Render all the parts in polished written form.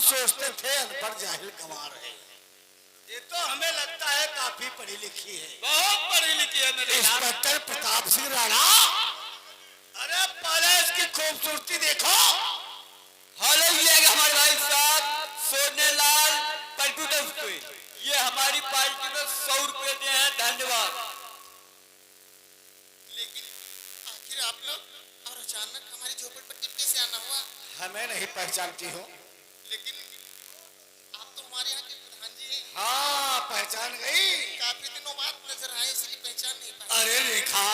सोचते थे अनपढ़ जाहिल कमा रहे, ये तो हमें लगता है काफी पढ़ी लिखी है। बहुत पढ़ी लिखी है मेरे इंस्पेक्टर प्रताप सिंह राणा। अरे पहले इसकी खूबसूरती देखो। हेलो, ये हमारे भाई साहब सोनेलाल पलटू दोस्तों, ये हमारी पार्टी में 100 रुपए दिए हैं, धन्यवाद। लेकिन आखिर आप लोग और अचानक हमारी झोपड़पट्टी पे कैसे आना हुआ? हमें नहीं पहचानती हो? लेकिन आप तो हमारे यहाँ के प्रधान जी हैं। हाँ पहचान गई। काफी दिनों बाद नजर आए इसलिए पहचान नहीं पाई। अरे रेखा,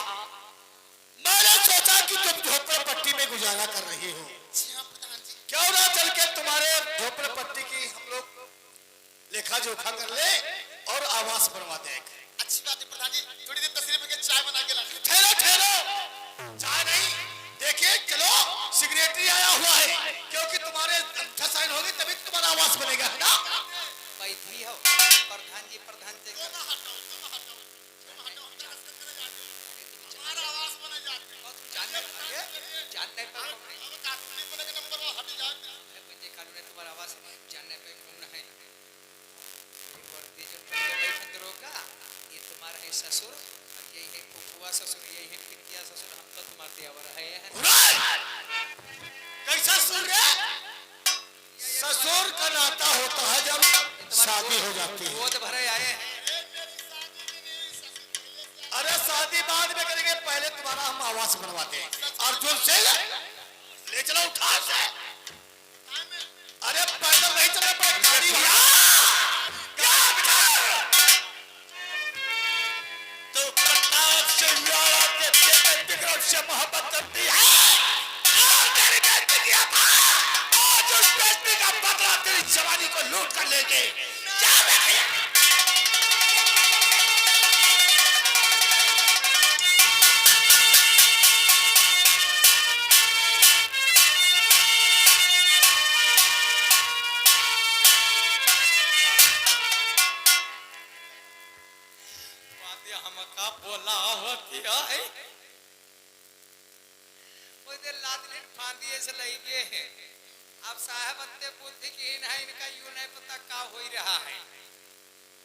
मैंने सोचा कि तुम झोपड़पट्टी में गुजारा कर रही हो। जी हाँ प्रधान जी। क्यों ना चल के तुम्हारे झोपड़पट्टी की हम लोग लेखा जोखा कर ले और आवास बनवा दें। अच्छी बात है प्रधान जी, थोड़ी देर तशरीफ रखिए, चाय बना के ला। ठहरो ठहरो, चाय नहीं, देखिए चलो सिग्नेटरी आया हुआ है, क्योंकि तुम्हारे अंगूठा साइन होगी तभी तुम्हारा आवास बनेगा, है ना? बैठी हो प्रधान जी, प्रधान जी हमारा आवास बना जाते जानने पर कानूनी बने के नंबर हट जाते। मुझे कानून है तुम्हारा आवाज जानने पे कौन है? वर्दी जो बैठन दरोगा, ये तुम्हारा है ससुर, अब यही है फुफुआ ससुर, यही है पितिया ससुर, हम तो तुम्हारे देवर है। कैसा सुन रहे? ससुर का नाता होता है जब शादी हो जाती है। गोद भरे आए हैं। अरे शादी बाद में करेंगे, पहले तुम्हारा हम आवास बनवाते हैं। अर्जुन सिंह ले चलो उठा से। अरे पैदल नहीं चलना पड़ेगा, गाड़ी भैया। तो प्रताप सिंह के बेटे विक्रम से मोहब्बत करती है और मेरी बेटी की अता, आज उस बेटी का बदला तेरी जवानी को लूट कर लेंगे। जा भैया। हमका बोला होतिया है वो दे लादलिन फांदिए से लईगे है। अब साहब अंते बुद्धि की है, इनका यूं नहीं पता का हो ही रहा है।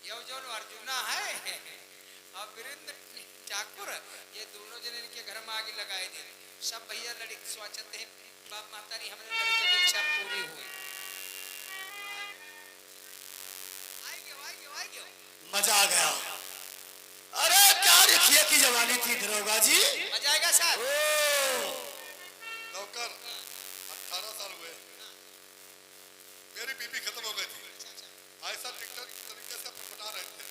ये जो अर्जुना है और वीरेंद्र ठाकुर, ये दोनों जन इनके घर में आगे लगाए थे। सब भैया लड़की स्वाचत है, बाप माता ने हमारे लड़के की इच्छा पूरी हुई। आएगे मजा आ गया। अरे क्या रिखिए की जवानी थी दरोगा जी। मजा आएगा साहब। नौकर 18 साल हुए, मेरी बीबी खत्म हो गई थी, ऐसा टिकटॉक तरीके से पटा रहे थे।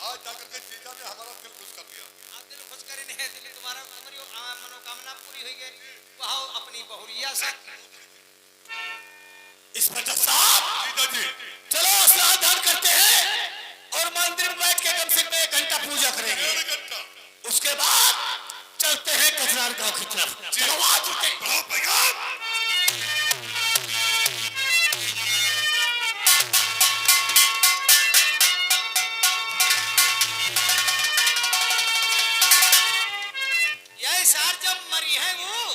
आज जाकर के जीजा ने हमारा दिल खुश कर दिया। आप दिल खुश करे नहीं, दिल तुम्हारा तुम्हारी मनोकामना पूरी हुई गई। वहां अपनी बहुरिया से इंस्पेक्टर साहब, जीजा जी चलो स्नान करते हैं और मंदिर में बैठ के कम से कम 1 घंटा पूजा करेंगे। 1 घंटा उसके बाद चलते हैं कचरार गांव की तरफ। चलो आज उठे। यही सार जब मरी है वो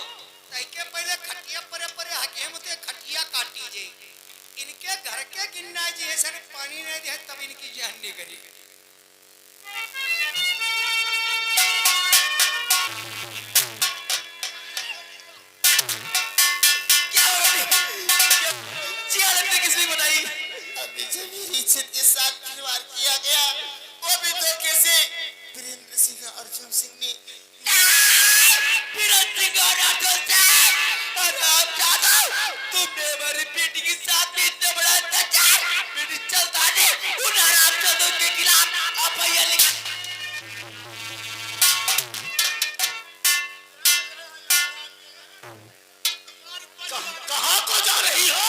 तैके पहले खटिया परे परे हके मुते खटिया काटी जे इनके घर के गिन्ना जी है सर पानी नहीं दे तब इनकी जान नहीं करी। क्या जिया किसने बनाई? अभी जो मेरी इज्जत के साथ खिलवाड़ किया गया, वो भी तो कैसे वीरेंद्र सिंह अर्जुन सिंह ने। तुमने हमारी बेटी के साथ में इतना बड़ा अत्याचार, बेटी चलता नहीं उन हरामजादों के खिलाफ एफआईआर लिखा। कहाँ को जा रही हो?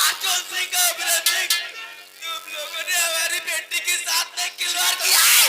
अर्जुन सिंह का अभिनंदन, तुम लोगों ने हमारी बेटी के साथ में खिलवाड़ किया है।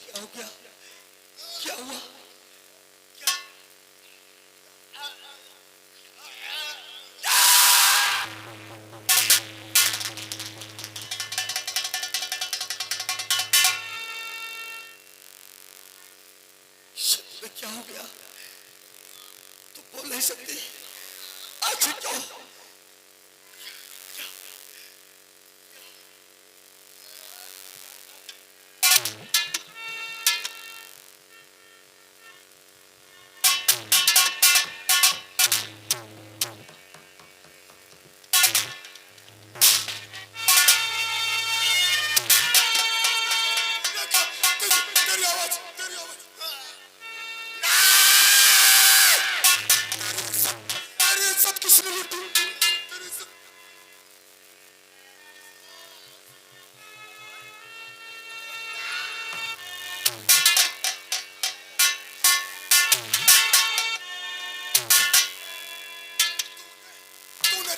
क्या हो गया? क्या हुआ? क्या हो गया? तू बोल नहीं सकती? आखिर क्या?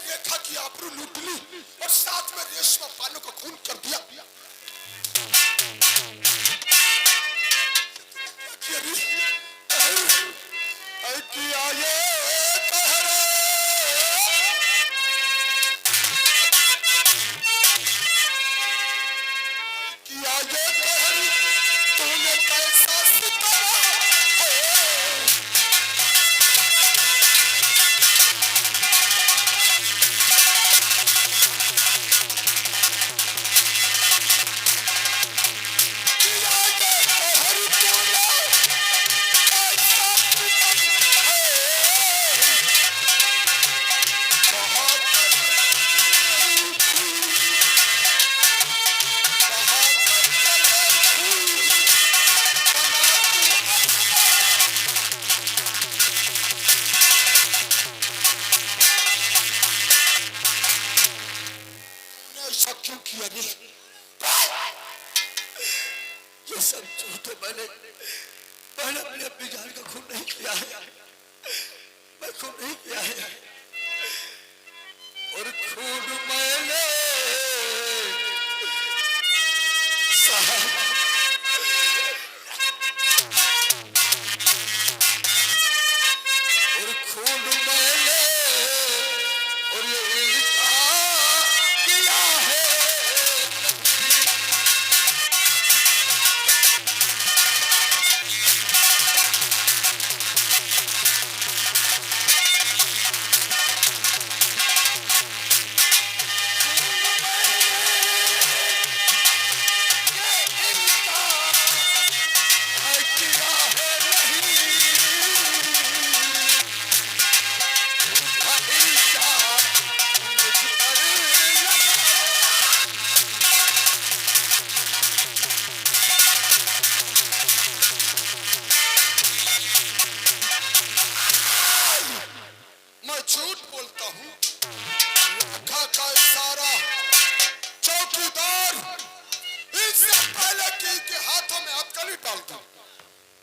रेखा की आबरू लूट ली और साथ में रेशमा पानों का खून कर दिया। किया ये किया ये तूने कैसा सितारा क्यों किया? ये सब झूठ है। मैंने अपने अपनी जान का खून नहीं किया है। मैं खून नहीं किया है और खून मैंने और खून मैंने और ये किया है। मैं झूठ बोलता हूँ। रेखा का इशारा चौकीदार इससे पहले कि हाथों में हथकड़ी डाल दूं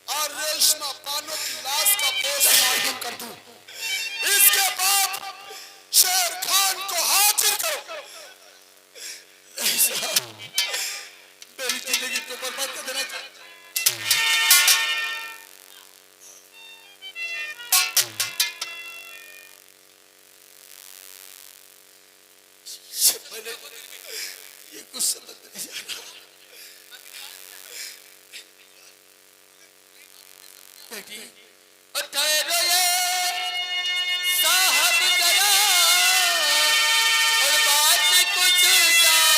और रेशमा पानों की लाश का पोस्टमार्टम कर दूं। इसके बाद शेर खान को हाजिर करो। ऐसा मेरी जिंदगी को बर्बाद कर देना चाहिए। ये कुछ समझ नहीं आ रहा। बेटी ठहरो ये साहब जरा और बात कुछ जाए।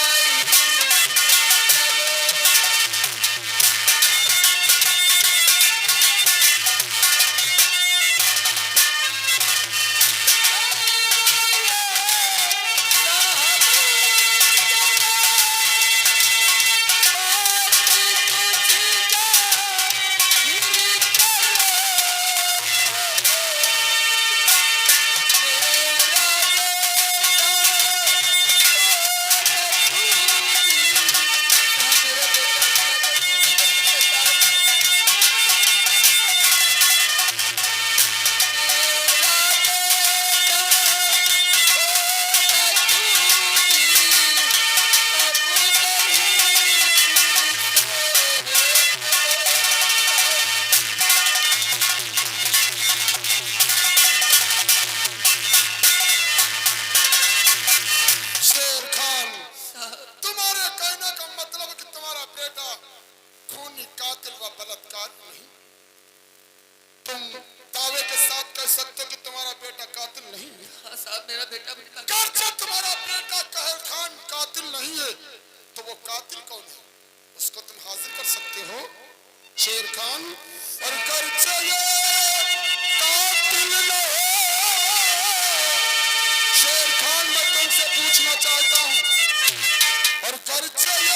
कह सकते हो कि तुम्हारा बेटा कातिल नहीं है? हाँ साहब, मेरा बेटा भी अगर तुम्हारा बेटा कहर खान कातिल नहीं है तो वो कातिल कौन है? उसको तुम हाजिर कर सकते हो? शेर खान। और गर्चे ये कातिल न हो, शेर खान मैं तुमसे पूछना चाहता हूं, और गर्चे ये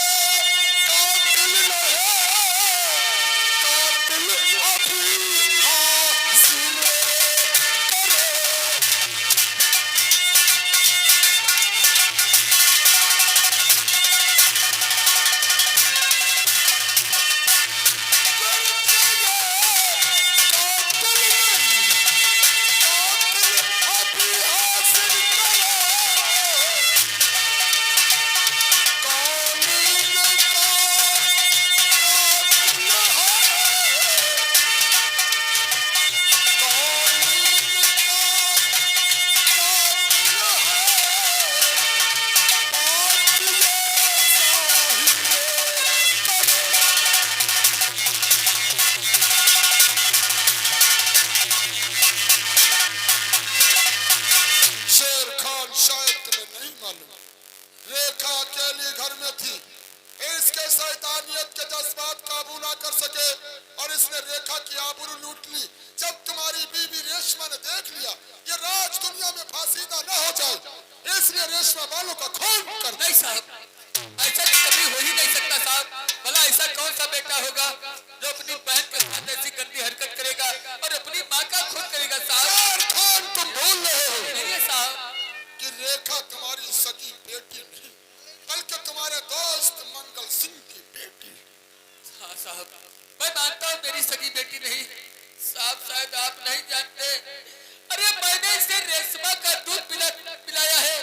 कातिल न हो, कातिल अभी हाजिर करो। शेर खान, शायद तुम्हें नहीं मालूम, रेखा अकेली घर में थी। इसके शैतानियत के जज्बात काबू ना कर सके और इसने रेखा की आबरू लूट ली। जब तुम्हारी बीवी रेशमा ने देख लिया ये राज दुनिया में फांसीदा न हो जाए, इसलिए रेशमा वालों का खून कर नहीं साहब, ऐसा कभी हो ही नहीं सकता साहब। भला ऐसा कौन सा बेटा होगा जो अपनी बहन के साथ ऐसी गंदी हरकत करेगा और अपनी माँ का खून करेगा साहब? शेर खान, तुम भूल रहे हो नहीं है साहब कि रेखा तुम्हारी सगी बेटी नहीं बल्कि तुम्हारे दोस्त मंगल सिंह की बेटी। हाँ साहब, मैं मानता हूँ मेरी सगी बेटी नहीं साहब, शायद आप नहीं जानते, अरे मैंने इसे रेशमा का दूध पिलाया है।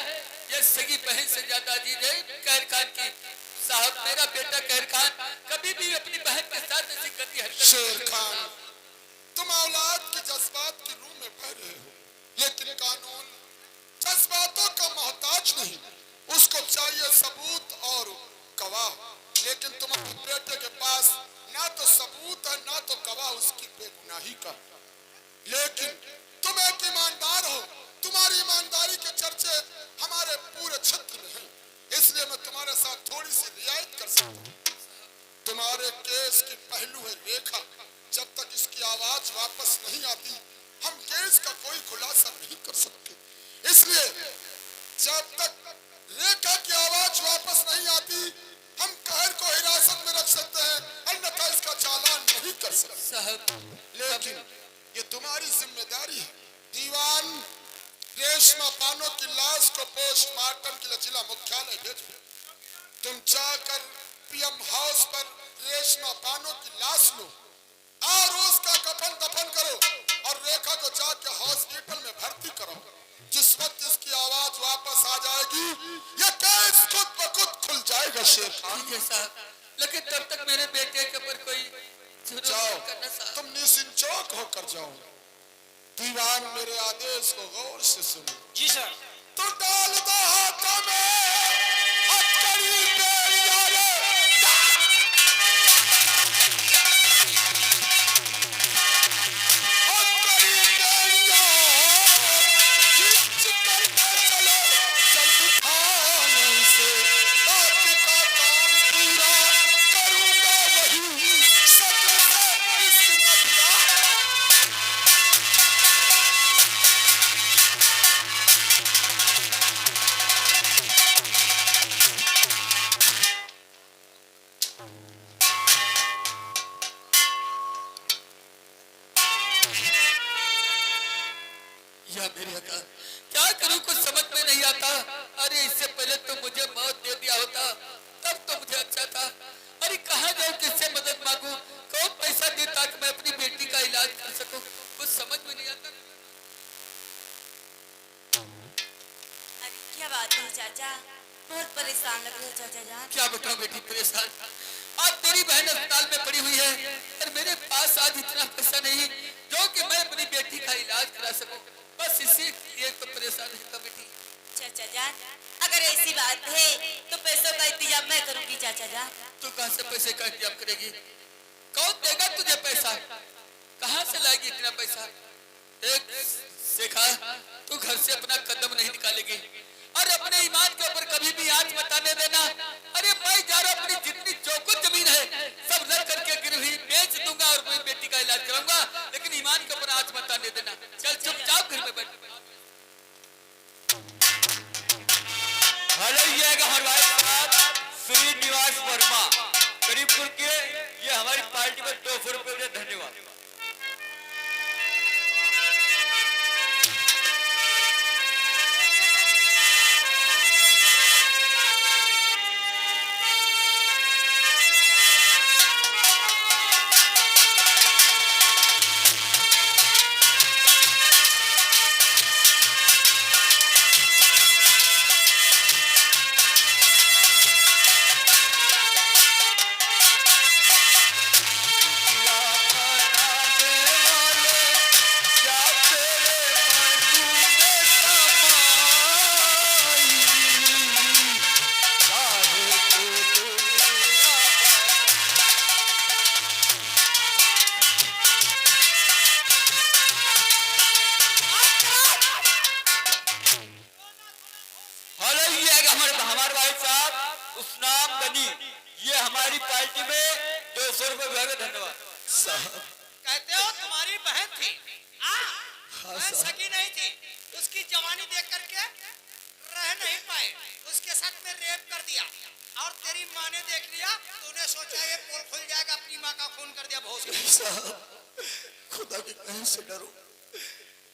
ये सगी बहन से ज्यादा अजीज है कहर खान की। साहब मेरा बेटा कहर खान कभी भी अपनी बहन के साथ ऐसी गंदी हरकत शेर खान, तुम औलाद के जज्बात की रूह में बह रहे हो, लेकिन कानून जज्बातों का मोहताज नहीं, उसको चाहिए सबूत और गवाह। लेकिन तुम्हारे बेटे के पास ना तो सबूत है ना तो गवाह उसकी बेगुनाही का। लेकिन तुम एक ईमानदार हो, तुम्हारी ईमानदारी के चर्चे हमारे पूरे क्षेत्र में हैं, इसलिए मैं तुम्हारे साथ थोड़ी सी रियायत कर सकता हूँ। तुम्हारे केस की पहलू है रेखा, जब तक इसकी आवाज वापस नहीं आती हम केस का कोई खुलासा नहीं कर सकते। इसलिए जब तक रेखा की आवाज वापस नहीं आती हम कहर को हिरासत में रख सकते हैं, अन्यथा इसका चालान नहीं कर सकते साहब। लेकिन ये तुम्हारी जिम्मेदारी है। दीवान रेशमा पानो की लाश को पोस्टमार्टम के लिए जिला मुख्यालय भेजो। तुम जाकर पीएम हाउस पर रेशमा पानो की लाश लो और उसका कफन दफन करो और रेखा को जाके हॉस्पिटल में भर्ती करो। जिस वक्त इसकी आवाज वापस आ जाएगी ये केस खुद ब खुद खुल जाएगा। शेर खान, ठीक है साहब, लेकिन तब तक मेरे बेटे के ऊपर कोई जुर्म जाओ, नहीं करना साहब। तुम निसंचोक होकर जाओ। दीवान मेरे आदेश को गौर से सुनो। जी सर। तो डाल दो हाथों में हथकड़ी बेड़िया रे, हथकड़ी बेड़िया खींच कर ले चलो जल्दी थाने से, बात का काम पूरा करूंगा वही सच से इस नदिया। या मेरी हका, क्या करूं कुछ समझ में नहीं आता। अरे इससे पहले तो मुझे मौत दे दिया होता तब तो मुझे अच्छा था। अरे कहाँ जाऊं, किससे मदद मांगू, कौन पैसा दे ताकि मैं अपनी बेटी का इलाज कर सकूं, कुछ समझ में नहीं आता। अरे क्या बात है चाचा, बहुत परेशान लग रहे हो चाचा जान। क्या बताऊं बेटी, परेशान। आज तेरी बहन अस्पताल में पड़ी हुई है और मेरे पास आज इतना पैसा नहीं जो कि मैं अपनी बेटी का इलाज करा सकूं। बस इसी लिए तो परेशान है बेटी। चाचा जान, अगर ऐसी बात है तो पैसों का इंतजाम मैं करूंगी चाचा जान। तू कहाँ से पैसे का इंतजाम करेगी? कौन देगा तुझे पैसा? कहाँ से लाएगी इतना पैसा? देख शेखा, तू घर से अपना कदम नहीं निकालेगी और अपने ईमान के ऊपर कभी भी आंच मचाने देना। अरे मैं जा रहा, अपनी जितनी चौकुट जमीन है सब रख करके गिरवी बेच दूंगा और मेरी बेटी का इलाज कराऊंगा, लेकिन ईमान के ऊपर आंच मचाने देना। चल चुपचाप घर में बैठ। हेलो, ये है हमारे भाई साहब श्रीनिवास वर्मा करीबपुर के। ये हमारी पार्टी में 200 रुपए दे, धन्यवाद। हमारे भाई साहब उसनाम गनी, ये हमारी पार्टी में 200 रुपए भेजे, धन्यवाद। कहते हो तुम्हारी बहन थी, बहन सगी नहीं थी, उसकी जवानी देख करके रह नहीं पाए, उसके साथ में रेप कर दिया और तेरी माँ ने देख लिया, तूने सोचा ये पोल खुल जाएगा, अपनी माँ का खून कर दिया। बहुत खुदा की कसम से डरो,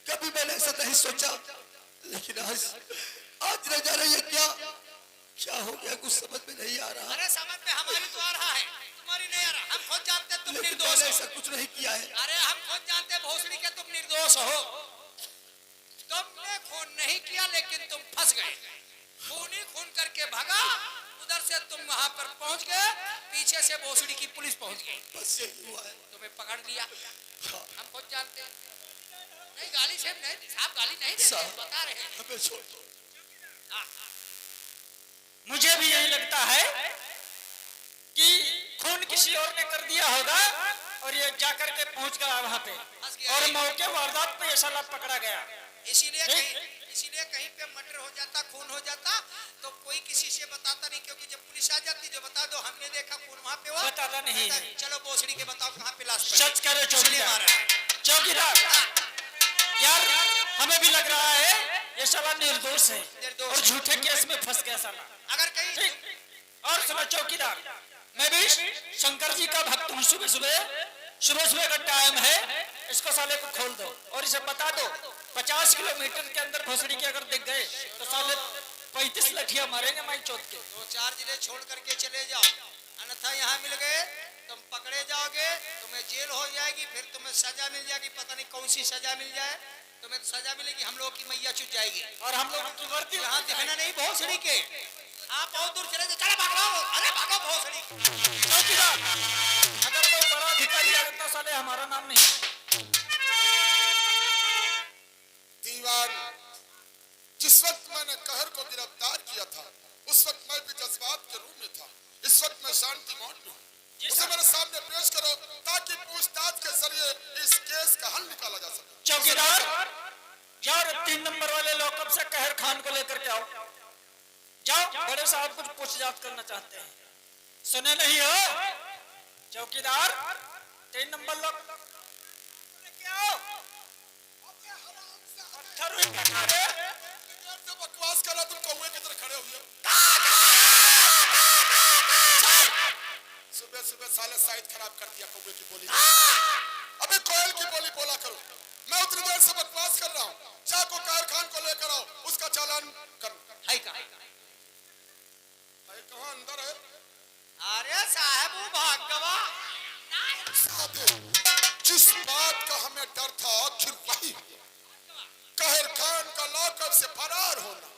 कभी मैंने ऐसा नहीं सोचा, लेकिन आज न जाने ये क्या हो गया, कुछ समझ में नहीं आ रहा। अरे समझ में हमारी तो आ रहा है, तुम्हारी नहीं आ रहा। हम खुद जानते तुम निर्दोष हो। ऐसा कुछ नहीं किया है। अरे हम खुद जानते भोसड़ी के तुम निर्दोष हो। तुमने खून नहीं किया, लेकिन तुम फंस गए। खून ही खून करके भागा, उधर से तुम वहां पर पहुंच गए, पीछे से भोसड़ी की पुलिस पहुंच गई, बस यही हुआ है। तुम्हें पकड़ लिया। हम खुद जानते हैं। नहीं गाली से नहीं, साहब गाली नहीं देते, बता रहे हैं। हमें छोड़ दो। मुझे भी यही लगता है कि खून किसी और ने कर दिया होगा और ये जाकर के पहुंच गया वहां पे, और मौके वारदात पे ये साला पकड़ा गया। इसीलिए कहीं पे मर्डर हो जाता, खून हो जाता, तो कोई किसी से बताता नहीं, क्योंकि जब पुलिस आ जाती जो बता दो हमने देखा खून वहां पे हुआ, बताता नहीं। चलो भोसड़ी के बताओ कहाँ पे लाश पड़ी। सच करे चौकीदार, चौकीदार यार हमें भी लग रहा है ये साला निर्दोष है और झूठे केस में फंस गया साला। अगर कहीं और सुनो चौकीदार, मैं भी शंकर जी का भक्त हूँ। सुबह सुबह का टाइम है, इसको साले को खोल दो और इसे बता दो 50 किलोमीटर के अंदर भोसड़ी के अगर दिख गए तो साले 35 लठियां मारेंगे माई चौथ के। 2-4 जिले छोड़ करके चले जाओ, अन्यथा यहाँ मिल गए तुम पकड़े जाओगे, तुम्हें जेल हो जाएगी, फिर तुम्हें सजा मिल जाएगी, पता नहीं कौन सी सजा मिल जाए, तुम्हें तो सजा मिलेगी, हम लोग की मैया चुट जाएगी और हम लोग की वर्दी यहाँ दिखना नहीं भोसड़ी के। आप बहुत दूर चले जाओ, भागो, अरे भागो भोसड़ी। चौकीदार अगर कोई बड़ा अधिकारी आ जाता साले हमारा नाम नहीं। दीवान, जिस वक्त मैंने कहर को गिरफ्तार किया था उस वक्त मैं भी जज्बात के रूप में था, इस वक्त मैं शांति मोड में हूँ। उसे मेरे सामने पेश करो ताकि पूछताछ के जरिए इस केस का हल निकाला जा सके। चौकीदार यार 3 नंबर वाले लॉकअप से कहर खान को लेकर के आओ, जाओ, बड़े साहब कुछ पूछताछ करना चाहते हैं। सुने नहीं हो चौकीदार, 3 नंबर लॉकअप लेके आओ। बकवास कर रहा, तुम कौवे की तरह खड़े हुए। सुबह सुबह साले साइड खराब कर दिया कौवे की बोली। अबे कोयल की बोली बोला करो। मैं उतनी देर से बकवास कर रहा हूँ, चाको कहर खान को लेकर आओ, उसका चालान करो। है कहाँ अंदर है? अरे साहब वो भाग गवा। जिस बात का हमें डर था आखिर वही हुआ। कहर खान का लॉकअप से फरार होना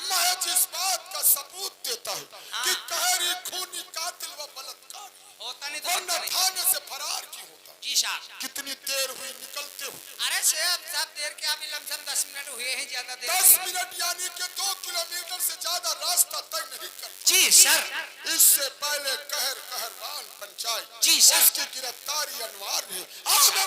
महज इस बात का सबूत देता है कि कहरी खूनी कातिल व बलात्कार होता नहीं वरना थाने से फरार क्यों होता। जी साहब कितनी देर हुई निकलते हुए? अरे साहब देर के अभी लमसम 10 मिनट हुए हैं, ज्यादा देर 10 मिनट यानी कि 2 किलोमीटर से ज्यादा रास्ता तय नहीं करता। जी सर। इससे पहले कहरवान पंचायत जी सर। उसकी गिरफ्तारी अनिवार्य है। आज मैं